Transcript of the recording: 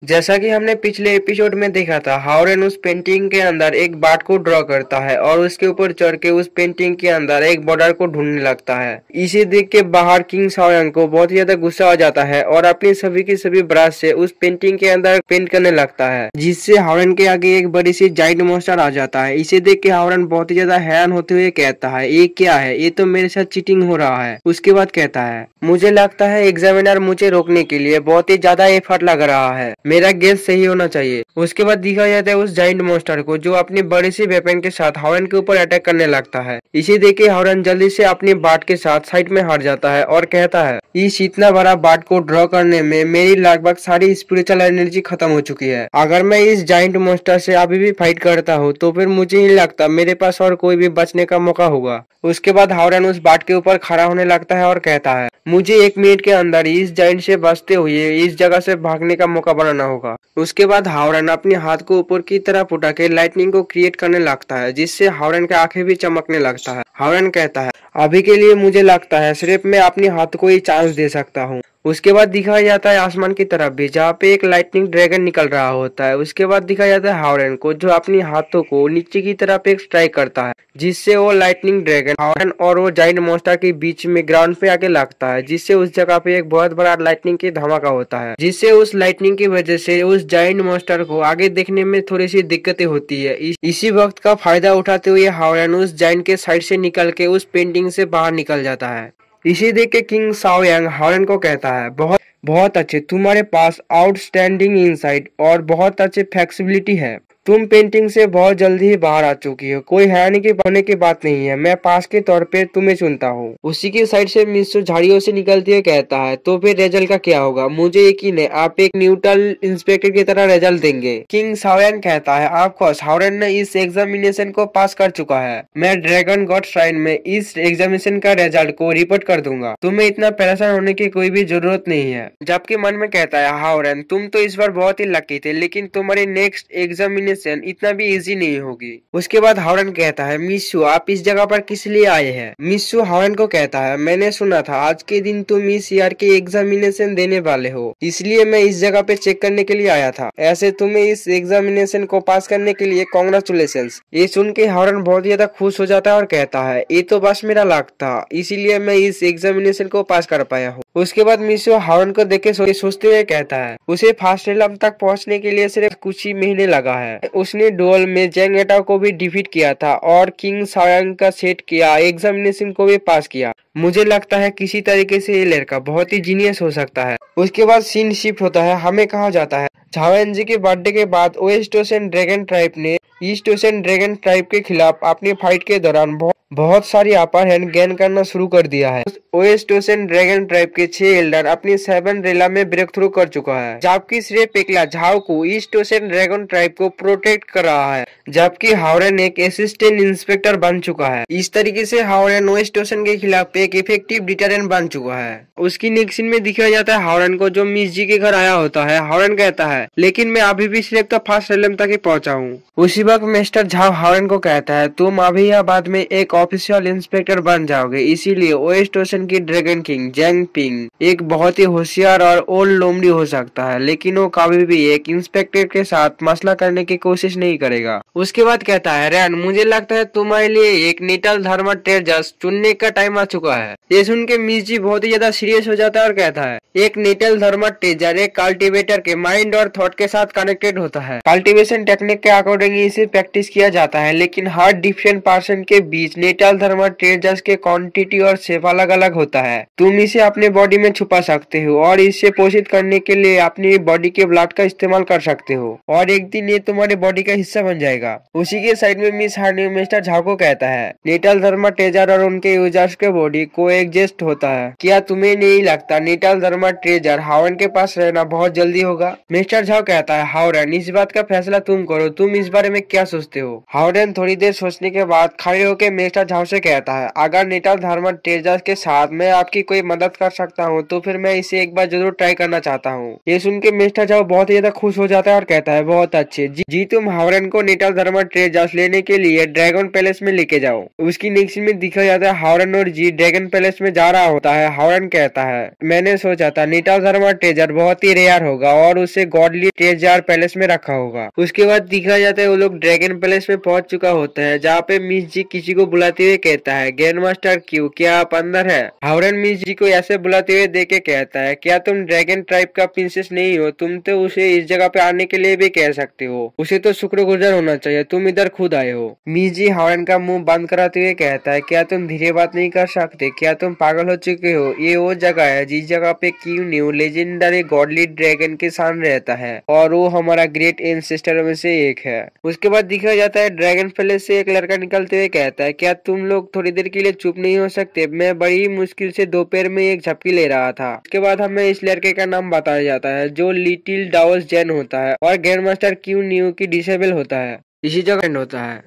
जैसा कि हमने पिछले एपिसोड में देखा था, हावरेन उस पेंटिंग के अंदर एक बार्ड को ड्रॉ करता है और उसके ऊपर चढ़ के उस पेंटिंग के अंदर एक बॉर्डर को ढूंढने लगता है। इसे देख के बाहर किंग शाओयांग को बहुत ही ज्यादा गुस्सा आ जाता है और अपनी सभी की सभी ब्रश से उस पेंटिंग के अंदर पेंट करने लगता है, जिससे हावरेन के आगे एक बड़ी सी जाइंट मॉन्स्टर आ जाता है। इसे देख के हावरेन बहुत ही ज्यादा हैरान होते हुए कहता है, ये क्या है, ये तो मेरे साथ चीटिंग हो रहा है। उसके बाद कहता है, मुझे लगता है एग्जामिनर मुझे रोकने के लिए बहुत ही ज्यादा एफर्ट लग रहा है, मेरा गेस सही होना चाहिए। उसके बाद दिखाया जाता है उस जाइंट मॉन्स्टर को, जो अपनी बड़ी सी वेपन के साथ हावरेन के ऊपर अटैक करने लगता है। इसे देख के हावरेन जल्दी से अपनी बार्ड के साथ साइड में हट जाता है और कहता है, इस इतना बड़ा बार्ड को ड्रॉ करने में मेरी लगभग सारी स्पिरिचुअल एनर्जी खत्म हो चुकी है। अगर मैं इस जाइंट मॉन्स्टर से अभी भी फाइट करता हूँ तो फिर मुझे नहीं लगता मेरे पास और कोई भी बचने का मौका होगा। उसके बाद हावरेन उस बार्ड के ऊपर खड़ा होने लगता है और कहता है, मुझे 1 मिनट के अंदर इस जाइंट से बचते हुए इस जगह से भागने का मौका बनाना होगा। उसके बाद हावरेन अपने हाथ को ऊपर की तरफ उठा के लाइटनिंग को क्रिएट करने लगता है, जिससे हावरेन की आंखें भी चमकने लगता है। हावरेन कहता है, अभी के लिए मुझे लगता है सिर्फ मैं अपने हाथ को ही चांस दे सकता हूँ। उसके बाद दिखाया जाता है आसमान की तरफ भी, जहाँ पे एक लाइटनिंग ड्रैगन निकल रहा होता है। उसके बाद दिखाया जाता है हावरेन को, जो अपनी हाथों को नीचे की तरफ एक स्ट्राइक करता है, जिससे वो लाइटनिंग ड्रैगन हावरेन और वो जाइंट मॉन्स्टर के बीच में ग्राउंड पे आके लगता है, जिससे उस जगह पे एक बहुत बड़ा लाइटनिंग की धमाका होता है, जिससे उस लाइटनिंग की वजह से उस जाइंट मॉन्स्टर को आगे देखने में थोड़ी सी दिक्कतें होती है। इसी वक्त का फायदा उठाते हुए हावरेन उस जाइंट के साइड से निकल के उस पेंटिंग से बाहर निकल जाता है। इसे देख के किंग शाओयांग हावरेन को कहता है, बहुत बहुत अच्छे, तुम्हारे पास आउटस्टैंडिंग इनसाइट और बहुत अच्छे फ्लेक्सिबिलिटी है। तुम पेंटिंग से बहुत जल्दी ही बाहर आ चुकी हो, कोई हैरानी के होने की बात नहीं है, मैं पास के तौर पे तुम्हें चुनता हूँ। उसी की साइड से मिस्सू झाड़ियों से निकलते हुए कहता है, तो फिर रिजल्ट का क्या होगा? मुझे यकीन है आप एक न्यूट्रल इंस्पेक्टर की तरह रिजल्ट देंगे। किंग शाओयांग कहता है, ऑफकोर्स हावरेन ने इस एग्जामिनेशन को पास कर चुका है, मैं ड्रैगन गॉड श्राइन में इस एग्जामिनेशन का रिजल्ट को रिपोर्ट कर दूंगा, तुम्हें इतना परेशान होने की कोई भी जरूरत नहीं है। जबकि मन में कहता है, हावरेन तुम तो इस बार बहुत ही लकी थे, लेकिन तुम्हारी नेक्स्ट एग्जामिनेशन इतना भी इजी नहीं होगी। उसके बाद हावरेन कहता है, मिस्सू आप इस जगह पर किस लिए आए हैं? मिस्सू हावरेन को कहता है, मैंने सुना था आज के दिन तुम इस ईयर के एग्जामिनेशन देने वाले हो, इसलिए मैं इस जगह पे चेक करने के लिए आया था। ऐसे तुम्हें इस एग्जामिनेशन को पास करने के लिए कांग्रेचुलेशंस। ये सुन के हावरेन बहुत ज्यादा खुश हो जाता है और कहता है, ये तो बस मेरा लक था, इसीलिए मैं इस एग्जामिनेशन को पास कर पाया हूँ। उसके बाद मिस्सू हावरेन को देख के सोचते हुए कहता है, उसे फर्स्ट एलम तक पहुँचने के लिए सिर्फ कुछ ही महीने लगा है। उसने डुअल में जंग एटा को भी डिफीट किया था और किंग शाओयांग का सेट किया एग्जामिनेशन को भी पास किया। मुझे लगता है किसी तरीके से ये लड़का बहुत ही जीनियस हो सकता है। उसके बाद सीन शिफ्ट होता है, हमें कहा जाता है झाओयान जी के बर्थडे के बाद वेस्ट ओशन ड्रैगन ट्राइब ने ईस्ट ओशन ड्रैगन ट्राइब के खिलाफ अपनी फाइट के दौरान बहुत सारी अपर हैंड गेन करना शुरू कर दिया है। वेस्ट ओशन ड्रैगन ट्राइब के 6 एल्डर अपनी 7 रेला में ब्रेक थ्रू कर चुका है, जबकि श्री पेकला झाओ को ईस्ट ओशन ड्रैगन ट्राइब को प्रोटेक्ट कर रहा है, जबकि हावरेन एक असिस्टेंट इंस्पेक्टर बन चुका है। इस तरीके से हावरेन वेस्ट ओशन के खिलाफ एक इफेक्टिव डिटरेंट बन चुका है। उसकी नेक्स्ट सीन में दिखाया जाता है हावरेन को, जो मिस जी के घर आया होता है। हावरेन कहता है, लेकिन मैं अभी भी सिर्फ तो फर्स्ट रेलम तक ही पहुंचा हूँ। उसी वक्त मिस्टर झाओ हावरेन को कहता है, तुम अभी या बाद में एक ऑफिशियल इंस्पेक्टर बन जाओगे, इसीलिए वेस्ट ओशन की ड्रैगन किंग जैंग पिंग एक बहुत ही होशियार और ओल्ड लोमड़ी हो सकता है, लेकिन वो कभी भी एक इंस्पेक्टर के साथ मसला करने की कोशिश नहीं करेगा। उसके बाद कहता है, रैन मुझे लगता है तुम्हारे लिए एक नेटल धर्मा ट्रेजर्स चुनने का टाइम आ चुका है। ये सुन के मिस जी बहुत ही ज्यादा सीरियस हो जाता है और कहता है, एक नेटल धर्मा ट्रेजर एक कल्टिवेटर के माइंड और थॉट के साथ कनेक्टेड होता है। कल्टीवेशन टेक्निक के अकॉर्डिंग इसे प्रैक्टिस किया जाता है, लेकिन हर डिफरेंट पर्सन के बीच नेटल धर्मा ट्रेजर्स के क्वांटिटी और शेप अलग अलग होता है। तुम इसे अपने बॉडी में छुपा सकते हो और इसे पोषित करने के लिए अपनी बॉडी के ब्लड का इस्तेमाल कर सकते हो, और एक दिन ये तुम्हारे बॉडी का हिस्सा बन जाएगा। उसी के साइड में मिस हार्नी मिस्टर झाओ को कहता है, नेटल धर्मा ट्रेजर और उनके यूजर्स के बॉडी को एडजस्ट होता है। क्या तुम्हें नहीं लगता नेटल धर्मा ट्रेजर हावरेन के पास रहना बहुत जल्दी होगा? मिस्टर झाओ कहता है, हावरेन इस बात का फैसला तुम करो, तुम इस बारे में क्या सोचते हो? हावरेन थोड़ी देर सोचने के बाद खड़े होकर मिस्टर झाओ से कहता है, अगर नेटल धर्मा ट्रेजर के साथ मैं आपकी कोई मदद कर सकता हूँ तो फिर मैं इसे एक बार जरूर ट्राई करना चाहता हूँ। ये सुन के मिस्टर झाओ बहुत ही ज्यादा खुश हो जाता है और कहता है, बहुत अच्छे जी, तुम हावरेन को नेटल धर्मा ट्रेजर्स लेने के लिए ड्रैगन पैलेस में लेके जाओ। उसकी नेक्स्ट में दिखा जाता है हावरेन और जी ड्रैगन ड्रैगन पैलेस में जा रहा होता है, हावरन कहता है, मैंने सोचा था नीटालधर्मा ट्रेजर बहुत ही रेयर होगा और उसे गॉडली ट्रेजर पैलेस में रखा होगा। उसके बाद दिखा जाता है वो लोग ड्रैगन पैलेस में पहुंच चुका होता है, जहाँ पे मिस जी किसी को बुलाते हुए कहता है, ग्रैंड मास्टर क्यू, क्या आप अंदर है? हावरन मिस जी को ऐसे बुलाते हुए देख के कहता है, क्या तुम ड्रैगन ट्राइब का प्रिंसेस नहीं हो? तुम तो उसे इस जगह पे आने के लिए भी कह सकते हो, उसे तो शुक्रगुजार होना चाहिए, तुम इधर खुद आए हो। मिस जी हावरन का मुंह बंद कराते हुए कहता है, क्या तुम धीरे बात नहीं कर सकते? क्या तुम पागल हो चुके हो? ये वो जगह है जिस जगह पे Q new legendary godly dragon के सामने रहता है और वो हमारा ग्रेट एंसेस्टर में से एक है। उसके बाद दिखा जाता है ड्रैगन पैलेस से एक लड़का निकलते हुए कहता है, क्या तुम लोग थोड़ी देर के लिए चुप नहीं हो सकते? मैं बड़ी मुश्किल से दोपहर में एक झपकी ले रहा था। उसके बाद हमें इस लड़के का नाम बताया जाता है जो लिटिल डाउस जैन होता है और ग्रैंड मास्टर क्यू न्यू की डिसेबल होता है। इसी जगह एंड होता है।